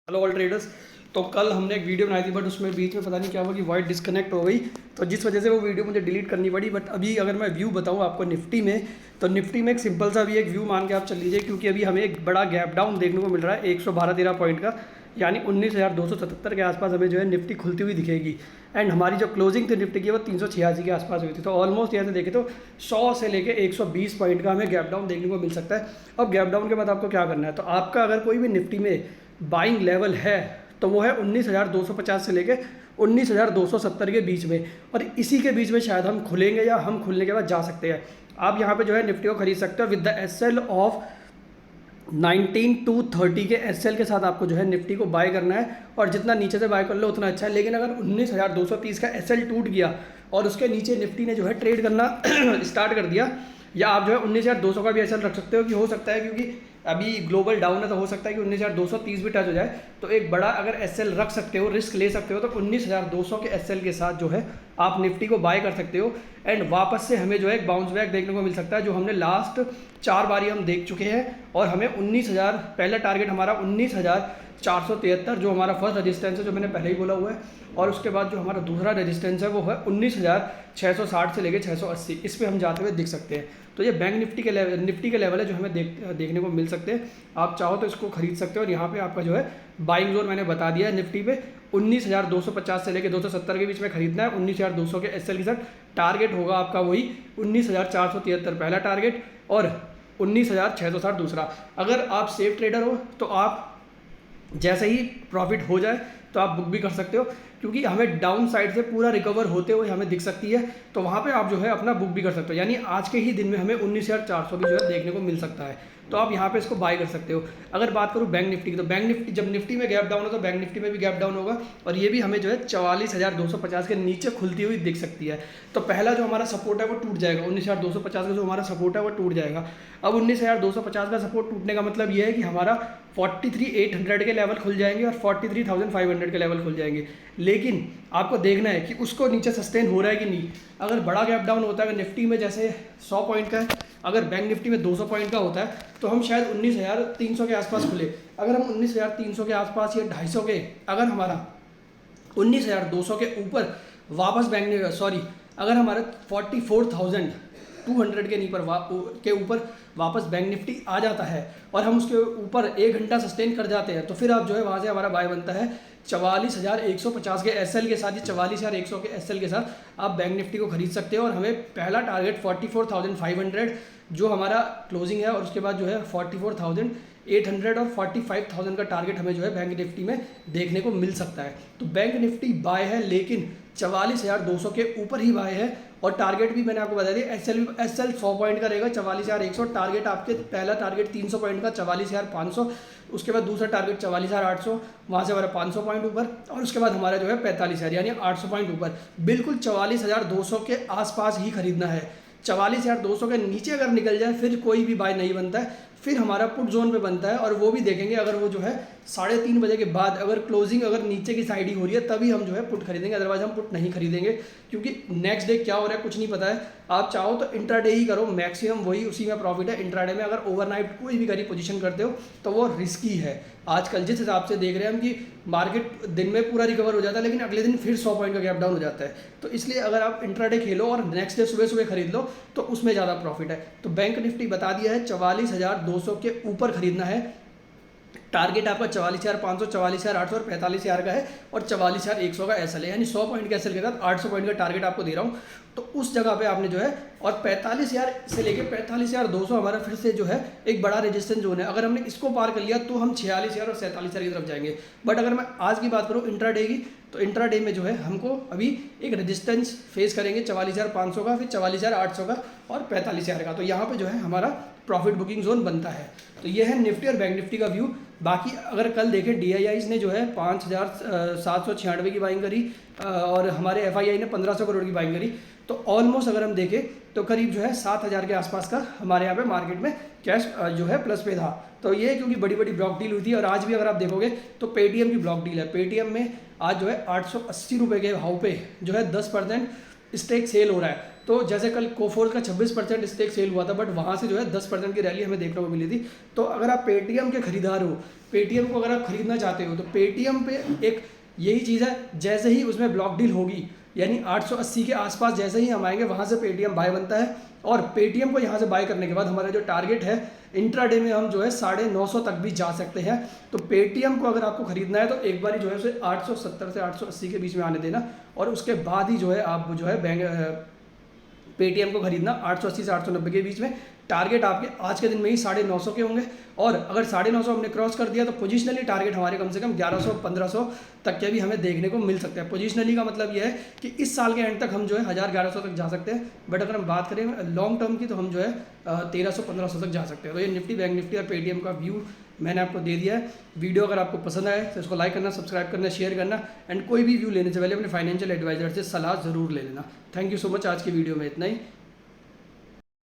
Hello all traders. तो कल हमने एक वीडियो बनाई थी बट उसमें बीच में पता नहीं क्या हुआ कि वॉइस डिस्कनेक्ट हो गई, तो जिस वजह से वो वीडियो मुझे डिलीट करनी पड़ी। बट अभी अगर मैं व्यू बताऊं आपको निफ्टी में, तो निफ्टी में एक सिंपल सा भी एक व्यू मान के आप चल लीजिए, क्योंकि अभी हमें एक बड़ा गैप डाउन देखने को मिल रहा है 112-13 पॉइंट का, यानी 19,277 के आसपास हमें जो है निफ्टी खुलती हुई दिखेगी। एंड हमारी जो क्लोजिंग थी निफ्टी की वो 386 के आसपास हुई थी। तो ऑलमोस्ट यहाँ से देखें तो 100 से लेके 120 पॉइंट का हमें गैप डाउन देखने को मिल सकता है। अब गैप डाउन के बाद आपको क्या करना है, तो आपका अगर कोई भी निफ्टी में बाइंग लेवल है तो वो है 19,250 से लेके 19,270 के बीच में, और इसी के बीच में शायद हम खुलेंगे या हम खुलने के बाद जा सकते हैं। आप यहाँ पे जो है निफ्टी को खरीद सकते हो with the SL of 19 to 30 के एसएल के साथ आपको जो है निफ्टी को बाय करना है, और जितना नीचे से बाय कर लो उतना अच्छा है। लेकिन अगर 19,230 का एसएल टूट गया और उसके नीचे निफ्टी ने जो है ट्रेड करना स्टार्ट कर दिया, या आप जो है 19,200 का भी एसएल रख सकते हो, कि हो सकता है क्योंकि अभी ग्लोबल डाउन है तो हो सकता है कि 19,230 भी टच हो जाए। तो एक बड़ा अगर एसएल रख सकते हो, रिस्क ले सकते हो, तो 19,200 के एसएल के साथ जो है आप निफ्टी को बाय कर सकते हो। एंड वापस से हमें जो है एक बाउंस बैक देखने को मिल सकता है, जो हमने लास्ट 4 बारी हम देख चुके हैं। और हमें 19,000 पहला टारगेट हमारा 19,473 जो हमारा फर्स्ट रेजिस्टेंस है, जो मैंने पहले ही बोला हुआ है, और उसके बाद जो हमारा दूसरा रेजिस्टेंस है वो है 19,660 से लेके 680। इस पे हम जाते हुए दिख सकते हैं। तो ये बैंक निफ्टी के लेवल है जो हमें देखने को मिल सकते हैं। आप चाहो तो इसको खरीद सकते हो, और यहाँ पे आपका जो है बाइंग जोन मैंने बता दिया है निफ्टी पे 19,250 से लेके 270 के बीच में खरीदना है। 19,200 के एसएल के साथ टारगेट होगा आपका वही 19,473 पहला टारगेट, और 19,660 दूसरा। अगर आप सेफ ट्रेडर हो तो आप जैसे ही प्रॉफिट हो जाए तो आप बुक भी कर सकते हो, क्योंकि हमें डाउन साइड से पूरा रिकवर होते हुए हमें दिख सकती है। तो वहाँ पे आप जो है अपना बुक भी कर सकते हो, यानी आज के ही दिन में हमें 19,400 भी जो है देखने को मिल सकता है। तो आप यहाँ पे इसको बाय कर सकते हो। अगर बात करूँ बैंक निफ्टी की, तो बैंक निफ्टी जब निफ्टी में गैप डाउन हो तो बैंक निफ्टी में भी गैप डाउन होगा, और ये भी हमें जो है 44,250 के नीचे खुलती हुई दिख सकती है। तो पहला जो हमारा सपोर्ट है वो टूट जाएगा, 19,250 का जो हमारा सपोर्ट है वो टूट जाएगा। अब 19,250 का सपोर्ट टूटने का मतलब ये है कि हमारा 43,800 के लेवल खुल जाएंगे और 43,500 के लेवल खुल जाएंगे। लेकिन आपको देखना है कि उसको नीचे सस्टेन हो रहा है कि नहीं। अगर बड़ा गैप डाउन होता है, अगर निफ्टी में जैसे 100 पॉइंट का है, अगर बैंक निफ्टी में 200 पॉइंट का होता है, तो हम शायद 19,300 के आसपास खुले। अगर हम 19,300 के आसपास या 250 के, अगर हमारा 19,200 के ऊपर वापस अगर हमारे 44,200 के के ऊपर वापस बैंक निफ्टी आ जाता है, और हम उसके ऊपर 1 घंटा सस्टेन कर जाते हैं, तो फिर आप जो है वहाँ से हमारा बाय बनता है 44,150 के एसएल के साथ। ही 44,100 के एसएल के साथ आप बैंक निफ्टी को खरीद सकते हो, और हमें पहला टारगेट 44,500 जो हमारा क्लोजिंग है, और उसके बाद जो है 44,800 और 45,000 का टारगेट हमें जो है बैंक निफ्टी में देखने को मिल सकता है। तो बैंक निफ्टी बाय है, लेकिन 44,200 के ऊपर ही बाय है। और टारगेट भी मैंने आपको बता दिया, एसएल 100 पॉइंट का रहेगा 44,100, टारगेट आपके पहला टारगेट 300 पॉइंट का 44,500, उसके बाद दूसरा टारगेट 44,800, वहाँ से हमारा 500 पॉइंट ऊपर, और उसके बाद हमारा जो है 45,000 यानी 800 पॉइंट ऊपर। बिल्कुल 44,200 के आसपास ही खरीदना है। 44,200 के नीचे अगर निकल जाए फिर कोई भी बाय नहीं बनता है, फिर हमारा पुट जोन पे बनता है। और वो भी देखेंगे अगर वो जो है 3:30 बजे के बाद अगर क्लोजिंग अगर नीचे की साइड ही हो रही है, तभी हम जो है पुट खरीदेंगे, अदरवाइज हम पुट नहीं खरीदेंगे, क्योंकि नेक्स्ट डे क्या हो रहा है कुछ नहीं पता है। आप चाहो तो इंट्राडे ही करो, मैक्सिमम वही उसी में प्रॉफिट है। इंट्राडे में अगर ओवरनाइट कोई भी करी पोजीशन करते हो तो वो रिस्की है। आजकल जिस हिसाब से देख रहे हैं हम कि मार्केट दिन में पूरा रिकवर हो जाता है, लेकिन अगले दिन फिर 100 पॉइंट का गैप डाउन हो जाता है। तो इसलिए अगर आप इंट्राडे खेलो और नेक्स्ट डे सुबह सुबह खरीद लो तो उसमें ज़्यादा प्रॉफिट है। तो बैंक निफ्टी बता दिया है 44,200 के ऊपर खरीदना है। टारगेट आपका 44,500, 44,800 और 45,000 का है, और 44,100 का एसएल है, यानी 100 पॉइंट के एसएल के साथ 800 पॉइंट का टारगेट आपको दे रहा हूँ। तो उस जगह पे आपने जो है, और 45,000 से लेके 45,200 हमारा फिर से जो है एक बड़ा रेजिस्टेंस जोन है। अगर हमने इसको पार कर लिया तो हम 46,000 और 47,000 की तरफ जाएंगे। बट अगर मैं आज की बात करूँ इंट्राडे की, तो इंट्राडे में जो है हमको अभी एक रेजिस्टेंस फेस करेंगे 44,500 का, फिर 44,800 का और 45,000 का। तो यहाँ पे जो है हमारा प्रॉफिट बुकिंग जोन बनता है। तो ये है निफ्टी और बैंक निफ्टी का व्यू। बाकी अगर कल देखें DIIs ने जो है 5,796 की बाइंग करी, और हमारे FII ने 1,500 करोड़ की बाइंग करी। तो ऑलमोस्ट अगर हम देखें तो करीब जो है 7,000 के आसपास का हमारे यहाँ पे मार्केट में कैश जो है प्लस पे था। तो ये क्योंकि बड़ी बड़ी ब्लॉक डील हुई थी, और आज भी अगर आप देखोगे तो पेटीएम की ब्लॉक डील है। पेटीएम में आज जो है 880 रुपये के भाव पे जो है 10% स्टेक सेल हो रहा है। तो जैसे कल कोफोर्स का 26% स्टेक सेल हुआ था, बट वहाँ से जो है 10% की रैली हमें देखने को मिली थी। तो अगर आप पेटीएम के खरीदार हो, पेटीएम को अगर आप खरीदना चाहते हो, तो पेटीएम पे एक यही चीज़ है, जैसे ही उसमें ब्लॉक डील होगी यानी 880 के आसपास जैसे ही हम आएंगे वहाँ से पेटीएम बाय बनता है। और पेटीएम को यहाँ से बाय करने के बाद हमारा जो टारगेट है इंट्राडे में हम जो है 950 तक भी जा सकते हैं। तो पेटीएम को अगर आपको खरीदना है तो एक बार जो है उसे 870 से 880 के बीच में आने देना, और उसके बाद ही जो है आप जो है बैंक पेटीएम को खरीदना 880 से 890 के बीच में। टारगेट आपके आज के दिन में ही 950 के होंगे, और अगर 950 हमने क्रॉस कर दिया तो पोजिशनली टारगेट हमारे कम से कम 1100-1500 तक के भी हमें देखने को मिल सकते हैं। पोजिशनली का मतलब यह है कि इस साल के एंड तक हम जो है 1000-1100 तक जा सकते हैं, बट अगर हम बात करें लॉन्ग टर्म की तो हम जो है 1300-1500 तक जा सकते हैं। तो ये निफ्टी, बैंक निफ्टी और पेटीएम का व्यू मैंने आपको दे दिया है। वीडियो अगर आपको पसंद आए तो इसको लाइक करना, सब्सक्राइब करना, शेयर करना, एंड कोई भी व्यू लेने से पहले अपने फाइनेंशियल एडवाइजर से सलाह ज़रूर ले लेना। Thank you so much. आज की वीडियो में इतना ही।